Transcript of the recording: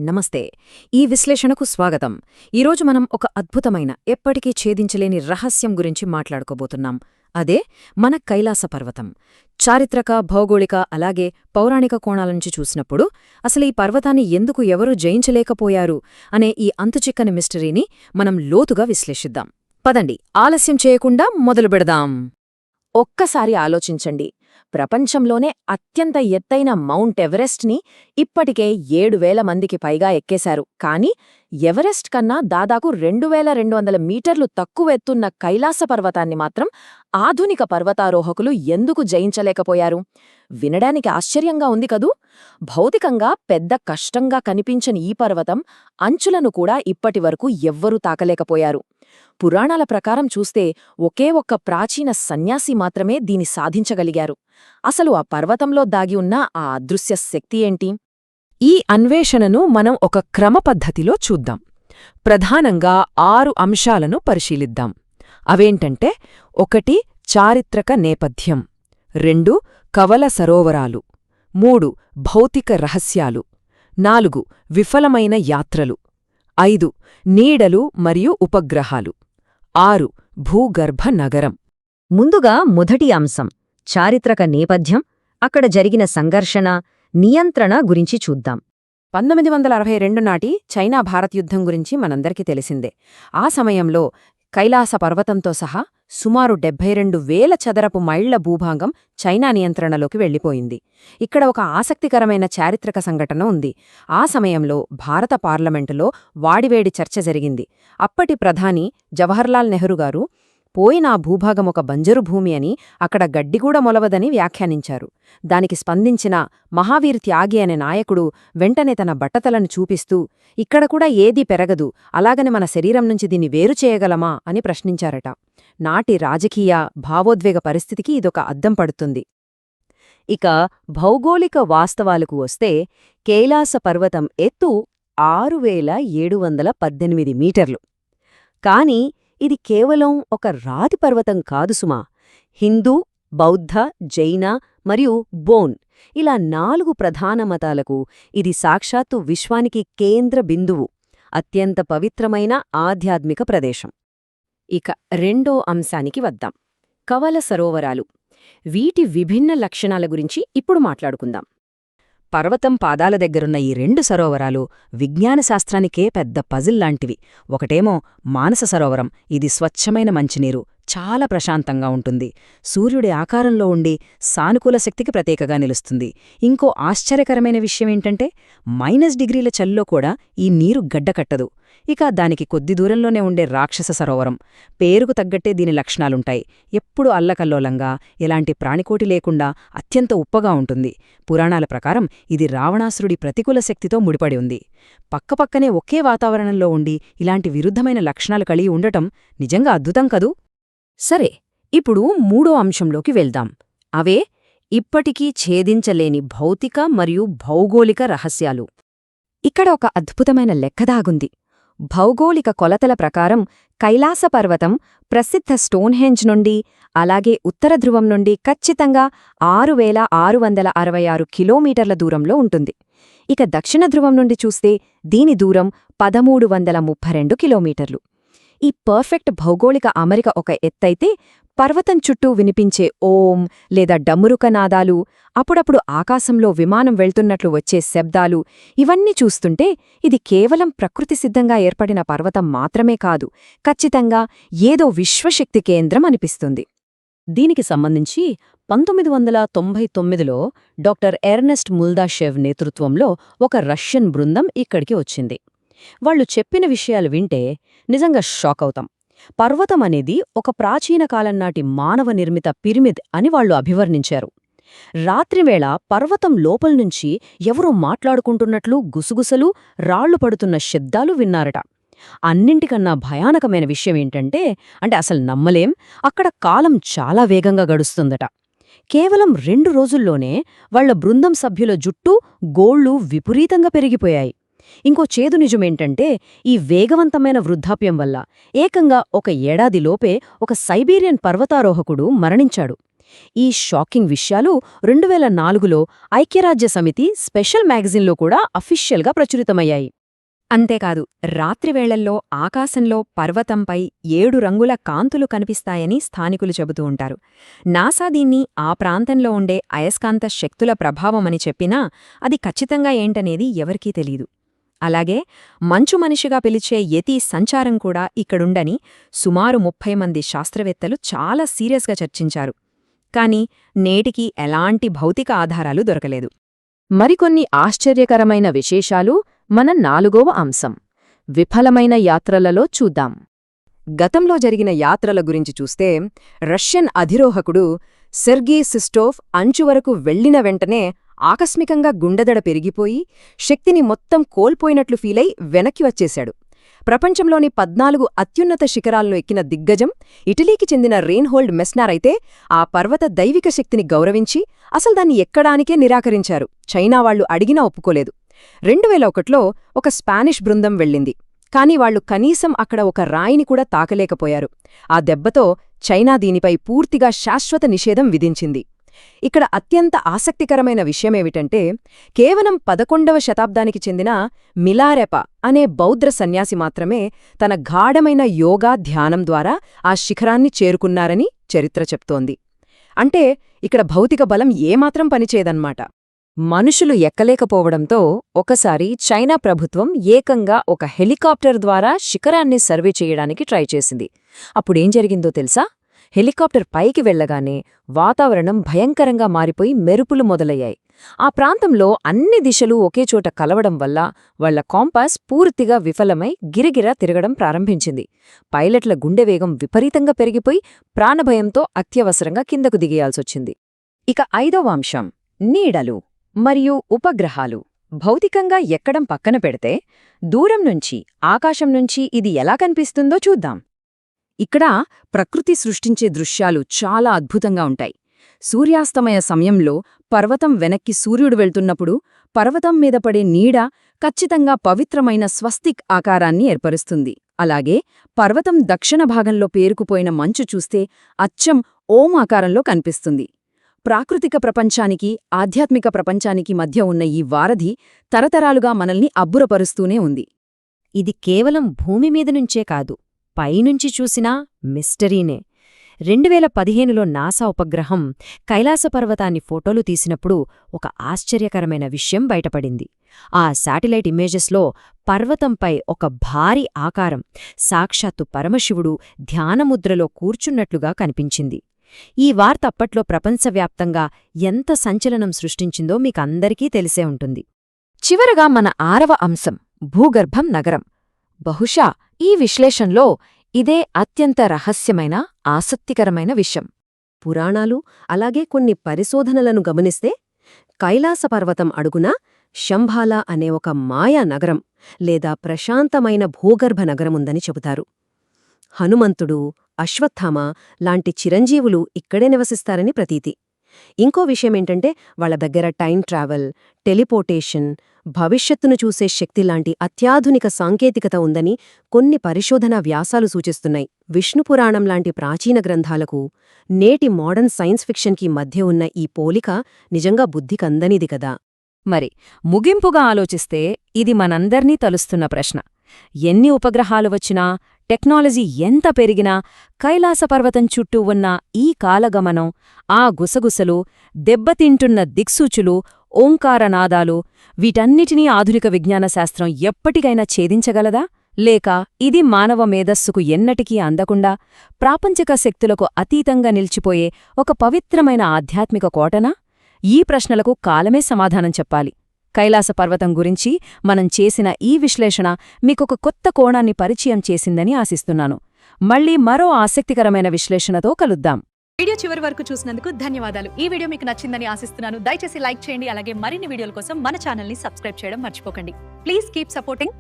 నమస్తే. ఈ విశ్లేషణకు స్వాగతం. ఈరోజు మనం ఒక అద్భుతమైన, ఎప్పటికీ ఛేదించలేని రహస్యం గురించి మాట్లాడుకోబోతున్నాం. అదే మన కైలాస పర్వతం. చారిత్రక, భౌగోళిక, అలాగే పౌరాణిక కోణాల నుంచి చూసినప్పుడు అసలు ఈ పర్వతాన్ని ఎందుకు ఎవరూ జయించలేకపోయారు అనే ఈ అంతుచిక్కని మిస్టరీని మనం లోతుగా విశ్లేషిద్దాం. పదండి, ఆలస్యం చేయకుండా మొదలుపెడదాం. ఒక్కసారి ఆలోచించండి. ప్రపంచంలోనే అత్యంత ఎత్తైన మౌంట్ ఎవరెస్ట్ని ఇప్పటికే 7,000 మందికి పైగా ఎక్కేశారు. కానీ ఎవరెస్ట్ కన్నా దాదాపు 2,200 మీటర్లు తక్కువ ఎత్తున్న కైలాస పర్వతాన్ని మాత్రం ఆధునిక పర్వతారోహకులు ఎందుకు జయించలేకపోయారు? వినడానికి ఆశ్చర్యంగా ఉంది కదూ! భౌతికంగా పెద్ద కష్టంగా కనిపించని ఈ పర్వతం అంచులను కూడా ఇప్పటివరకు ఎవ్వరూ తాకలేకపోయారు. పురాణాల ప్రకారం చూస్తే ఒకే ఒక్క ప్రాచీన సన్యాసి మాత్రమే దీని సాధించగలిగారు. అసలు ఆ పర్వతంలో దాగి ఉన్న ఆ అదృశ్య శక్తి ఏంటి? ఈ అన్వేషణను మనం ఒక క్రమపద్ధతిలో చూద్దాం. ప్రధానంగా 6 అంశాలను పరిశీలిద్దాం. అవేంటంటే 1 చారిత్రక నేపథ్యం, 2 కవల సరోవరాలు, 3 భౌతిక రహస్యాలు, 4 విఫలమైన యాత్రలు, 5 నీడలు మరియు ఉపగ్రహాలు, 6 భూగర్భ నగరం. ముందుగా మొదటి అంశం చారిత్రక నేపథ్యం, అక్కడ జరిగిన సంఘర్షణ, నియంత్రణ గురించి చూద్దాం. 1962 నాటి చైనా-భారత్ యుద్ధం గురించి మనందరికీ తెలిసిందే. ఆ సమయంలో కైలాస పర్వతంతో సహా సుమారు 72,000 చదరపు మైళ్ల భూభాగం చైనా నియంత్రణలోకి వెళ్లిపోయింది. ఇక్కడ ఒక ఆసక్తికరమైన చారిత్రక సంఘటన ఉంది. ఆ సమయంలో భారత పార్లమెంటులో వాడివేడి చర్చ జరిగింది. అప్పటి ప్రధాని జవహర్లాల్ నెహ్రూ గారు పోయిన ఆ భూభాగం ఒక బంజరు భూమి అని, అక్కడ గడ్డిగూడ మొలవదని వ్యాఖ్యానించారు. దానికి స్పందించిన మహావీర్ త్యాగి అనే నాయకుడు వెంటనే తన బట్టతలను చూపిస్తూ, ఇక్కడ కూడా ఏదీ పెరగదు, అలాగని మన శరీరం నుంచి దీన్ని వేరు చేయగలమా అని ప్రశ్నించారట. నాటి రాజకీయ, భావోద్వేగ పరిస్థితికి ఇదొక అద్దం పడుతుంది. ఇక భౌగోళిక వాస్తవాలకు వస్తే కైలాస పర్వతం ఎత్తు 6,718 మీటర్లు. కాని ఇది కేవలం ఒక రాతి పర్వతం కాదు సుమా. హిందూ, బౌద్ధ, జైన మరియు బోన్ ఇలా 4 ప్రధాన మతాలకు ఇది సాక్షాత్తు విశ్వానికి కేంద్ర బిందువు, అత్యంత పవిత్రమైన ఆధ్యాత్మిక ప్రదేశం. ఇక రెండో అంశానికి వద్దాం, కవల సరోవరాలు. వీటి విభిన్న లక్షణాల గురించి ఇప్పుడు మాట్లాడుకుందాం. పర్వతం పాదాల దగ్గరున్న ఈ 2 సరోవరాలు విజ్ఞానశాస్త్రానికే పెద్ద పజిల్ లాంటివి. ఒకటేమో మానస సరోవరం. ఇది స్వచ్ఛమైన మంచినీరు, చాలా ప్రశాంతంగా ఉంటుంది. సూర్యుడి ఆకారంలో ఉండి సానుకూల శక్తికి ప్రతీకగా నిలుస్తుంది. ఇంకో ఆశ్చర్యకరమైన విషయమేంటంటే -డిగ్రీల చలిలో కూడా ఈ నీరు గడ్డకట్టదు. ఇక దానికి కొద్ది దూరంలోనే ఉండే రాక్షస సరోవరం. పేరుకు తగ్గట్టే దీని లక్షణాలుంటాయి. ఎప్పుడూ అల్లకల్లోలంగా, ఎలాంటి ప్రాణికోటి లేకుండా అత్యంత ఉప్పగా ఉంటుంది. పురాణాల ప్రకారం ఇది రావణాసురుడి ప్రతికూల శక్తితో ముడిపడి ఉంది. పక్కపక్కనే ఒకే వాతావరణంలో ఉండి ఇలాంటి విరుద్ధమైన లక్షణాలు కలిగి ఉండటం నిజంగా అద్భుతం కదూ! సరే, ఇప్పుడు మూడో అంశంలోకి వెళ్దాం. అవే ఇప్పటికీ ఛేదించలేని భౌతిక మరియు భౌగోళిక రహస్యాలు. ఇక్కడ ఒక అద్భుతమైన లెక్కదాగుంది. భౌగోళిక కొలతల ప్రకారం కైలాస పర్వతం ప్రసిద్ధ స్టోన్హెంజ్ నుండి, అలాగే ఉత్తర ధ్రువం నుండి ఖచ్చితంగా 6,666 కిలోమీటర్ల దూరంలో ఉంటుంది. ఇక దక్షిణ ధ్రువం నుండి చూస్తే దీని దూరం 1,332 కిలోమీటర్లు. ఈ పర్ఫెక్ట్ భౌగోళిక అమరిక ఒక ఎత్తైతే, పర్వతం చుట్టూ వినిపించే ఓం లేదా డమ్మురుకనాదాలు, అప్పుడప్పుడు ఆకాశంలో విమానం వెళ్తున్నట్లు వచ్చే శబ్దాలు, ఇవన్నీ చూస్తుంటే ఇది కేవలం ప్రకృతి సిద్ధంగా ఏర్పడిన పర్వతం మాత్రమే కాదు, ఖచ్చితంగా ఏదో విశ్వశక్తి కేంద్రం అనిపిస్తుంది. దీనికి సంబంధించి 1999లో డాక్టర్ ఎర్నెస్ట్ ముల్దాషెవ్ నేతృత్వంలో ఒక రష్యన్ బృందం ఇక్కడికి వచ్చింది. వాళ్లు చెప్పిన విషయాలు వింటే నిజంగా షాక్ అవుతాం. పర్వతం అనేది ఒక ప్రాచీన కాలం నాటి మానవ నిర్మిత పిరమిడ్ అని వాళ్లు అభివర్ణించారు. రాత్రివేళ పర్వతం లోపల్నుంచి ఎవరో మాట్లాడుకుంటున్నట్లు గుసగుసలు, రాళ్లు పడుతున్న శబ్దాలు విన్నారట. అన్నింటికన్నా భయానకమైన విషయమేంటంటే, అసలు నమ్మలేం, అక్కడ కాలం చాలా వేగంగా గడుస్తుందట. కేవలం 2 రోజుల్లోనే వాళ్ల బృందం సభ్యుల జుట్టు, గోళ్లు విపరీతంగా పెరిగిపోయాయి. ఇంకో చేదు నిజమేంటంటే, ఈ వేగవంతమైన వృద్ధాప్యం వల్ల ఏకంగా 1 ఏడాదిలోపే ఒక సైబీరియన్ పర్వతారోహకుడు మరణించాడు. ఈ షాకింగ్ విషయాలు 2004లో ఐక్యరాజ్య సమితి స్పెషల్ మ్యాగజిన్లో కూడా అఫీషియల్గా ప్రచురితమయ్యాయి. అంతేకాదు రాత్రివేళల్లో ఆకాశంలో పర్వతంపై 7 రంగుల కాంతులు కనిపిస్తాయని స్థానికులు చెబుతూ ఉంటారు. నాసా దీన్ని ఆ ప్రాంతంలో ఉండే అయస్కాంత శక్తుల ప్రభావమని చెప్పినా అది ఖచ్చితంగా ఏంటనేది ఎవరికీ తెలీదు. అలాగే మంచు మనిషిగా పిలిచే యతి సంచారం కూడా ఇక్కడుండని సుమారు 30 మంది శాస్త్రవేత్తలు చాలా సీరియస్గా చర్చించారు. కాని నేటికీ ఎలాంటి భౌతిక ఆధారాలు దొరకలేదు. మరికొన్ని ఆశ్చర్యకరమైన విశేషాలు మన 4వ అంశం విఫలమైన యాత్రలలో చూద్దాం. గతంలో జరిగిన యాత్రల గురించి చూస్తే రష్యన్ అధిరోహకుడు సెర్గీ సిస్టోవ్ అంచువరకు వెళ్లిన వెంటనే ఆకస్మికంగా గుండెదడ పెరిగిపోయి శక్తిని మొత్తం కోల్పోయినట్లు ఫీలై వెనక్కి వచ్చేశాడు. ప్రపంచంలోని 14 అత్యున్నత శిఖరాలను ఎక్కిన దిగ్గజం ఇటలీకి చెందిన రెయిన్హోల్డ్ మెస్నార్ అయితే ఆ పర్వత దైవిక శక్తిని గౌరవించి అసలు దాన్ని ఎక్కడానికే నిరాకరించారు. చైనా వాళ్లు అడిగినా ఒప్పుకోలేదు. 2001లో ఒక స్పానిష్ బృందం వెళ్ళింది. కాని వాళ్లు కనీసం అక్కడ ఒక రాయిని కూడా తాకలేకపోయారు. ఆ దెబ్బతో చైనా దీనిపై పూర్తిగా శాశ్వత నిషేధం విధించింది. ఇక్కడ అత్యంత ఆసక్తికరమైన విషయమేమిటంటే కేవలం 11వ శతాబ్దానికి చెందిన మిలారెప అనే బౌద్ధ సన్యాసి మాత్రమే తన గాఢమైన యోగా ధ్యానం ద్వారా ఆ శిఖరాన్ని చేరుకున్నారని చరిత్ర చెప్తోంది. అంటే ఇక్కడ భౌతిక బలం ఏమాత్రం పనిచేయదన్నమాట. మనుషులు ఎక్కలేకపోవడంతో ఒకసారి చైనా ప్రభుత్వం ఏకంగా ఒక హెలికాప్టర్ ద్వారా శిఖరాన్ని సర్వే చేయడానికి ట్రై చేసింది. అప్పుడేం జరిగిందో తెలుసా? హెలికాప్టర్ పైకి వెళ్లగానే వాతావరణం భయంకరంగా మారిపోయి మెరుపులు మొదలయ్యాయి. ఆ ప్రాంతంలో అన్ని దిశలు ఒకేచోట కలవడం వల్ల వాళ్ల కాంపాస్ పూర్తిగా విఫలమై గిరగిరా తిరగడం ప్రారంభించింది. పైలట్ల గుండెవేగం విపరీతంగా పెరిగిపోయి ప్రాణభయంతో అత్యవసరంగా కిందకు దిగేయాల్సొచ్చింది. ఇక 5వ అంశం నీడలు మరియు ఉపగ్రహాలు. భౌతికంగా ఎక్కడం పక్కన పెడితే దూరం నుంచి ఆకాశం నుంచి ఇది ఎలా కనిపిస్తుందో చూద్దాం. ఇక్కడ ప్రకృతి సృష్టించే దృశ్యాలు చాలా అద్భుతంగా ఉంటాయి. సూర్యాస్తమయ సమయంలో పర్వతం వెనక్కి సూర్యుడు వెళ్తున్నప్పుడు పర్వతం మీద పడే నీడ ఖచ్చితంగా పవిత్రమైన స్వస్తిక్ ఆకారాన్ని ఏర్పరుస్తుంది. అలాగే పర్వతం దక్షిణ భాగంలో పేరుకుపోయిన మంచు చూస్తే అచ్చం ఓం ఆకారంలో కనిపిస్తుంది. ప్రాకృతిక ప్రపంచానికి ఆధ్యాత్మిక ప్రపంచానికి మధ్య ఉన్న ఈ వారధి తరతరాలుగా మనల్ని అబ్బురపరుస్తూనే ఉంది. ఇది కేవలం భూమి మీద నుంచే కాదు, పైనుంచి చూసినా మిస్టరీనే. 2015లో నాసా ఉపగ్రహం కైలాస పర్వతాన్ని ఫోటోలు తీసినప్పుడు ఒక ఆశ్చర్యకరమైన విషయం బయటపడింది. ఆ శాటిలైట్ ఇమేజెస్లో పర్వతంపై ఒక భారీ ఆకారం సాక్షాత్తు పరమశివుడు ధ్యానముద్రలో కూర్చున్నట్లుగా కనిపించింది. ఈ వార్త అప్పట్లో ప్రపంచవ్యాప్తంగా ఎంత సంచలనం సృష్టించిందో మీకందరికీ తెలిసే ఉంటుంది. చివరగా మన 6వ అంశం భూగర్భం నగరం. బహుశా ఈ విశ్లేషణలో ఇదే అత్యంత రహస్యమైన ఆసక్తికరమైన విషయం. పురాణాలు అలాగే కొన్ని పరిశోధనలను గమనిస్తే కైలాస పర్వతం అడుగున శంభాల అనే ఒక మాయా నగరం లేదా ప్రశాంతమైన భూగర్భ నగరముందని చెబుతారు. హనుమంతుడు, అశ్వత్థామ లాంటి చిరంజీవులు ఇక్కడే నివసిస్తారని ప్రతీతి. ఇంకో విషయమేంటంటే వాళ్ల దగ్గర టైం ట్రావెల్, టెలిపోర్టేషన్, భవిష్యత్తును చూసే శక్తిలాంటి అత్యాధునిక సాంకేతికత ఉందని కొన్ని పరిశోధనా వ్యాసాలు సూచిస్తున్నాయి. విష్ణుపురాణం లాంటి ప్రాచీన గ్రంథాలకు నేటి మోడర్న్ సైన్స్ ఫిక్షన్కి మధ్య ఉన్న ఈ పోలిక నిజంగా బుద్ధికందనిది కదా. మరి ముగింపుగా ఆలోచిస్తే ఇది మనందర్నీ తలుస్తున్న ప్రశ్న. ఎన్ని ఉపగ్రహాలు వచ్చినా, టెక్నాలజీ ఎంత పెరిగినా కైలాస పర్వతం చుట్టూ ఉన్న ఈ కాలగమనం, ఆ గుసగుసలు, దెబ్బతింటున్న దిక్సూచులు, ఓంకారనాదాలు వీటన్నిటినీ ఆధునిక విజ్ఞాన శాస్త్రం ఎప్పటికైనా ఛేదించగలదా? లేక ఇది మానవ మేధస్సుకు ఎన్నటికీ అందకుండా ప్రాపంచిక శక్తులకు అతీతంగా నిలిచిపోయే ఒక పవిత్రమైన ఆధ్యాత్మిక కోటనా? ఈ ప్రశ్నలకు కాలమే సమాధానం చెప్పాలి. కైలాస పర్వతం గురించి మనం చేసిన ఈ విశ్లేషణ మీకొక కొత్త కోణాన్ని పరిచయం చేసిందని ఆశిస్తున్నాను. మళ్ళీ మరో ఆసక్తికరమైన విశ్లేషణతో కలుద్దాం. వీడియో చివరి వరకు చూసినందుకు ధన్యవాదాలు. ఈ వీడియో మీకు నచ్చిందని ఆశిస్తున్నాను. దయచేసి లైక్ చేయండి. అలాగే మరిన్ని వీడియోల కోసం మన ఛానల్ని సబ్స్క్రైబ్ చేయడం మర్చిపోకండి. Please keep supporting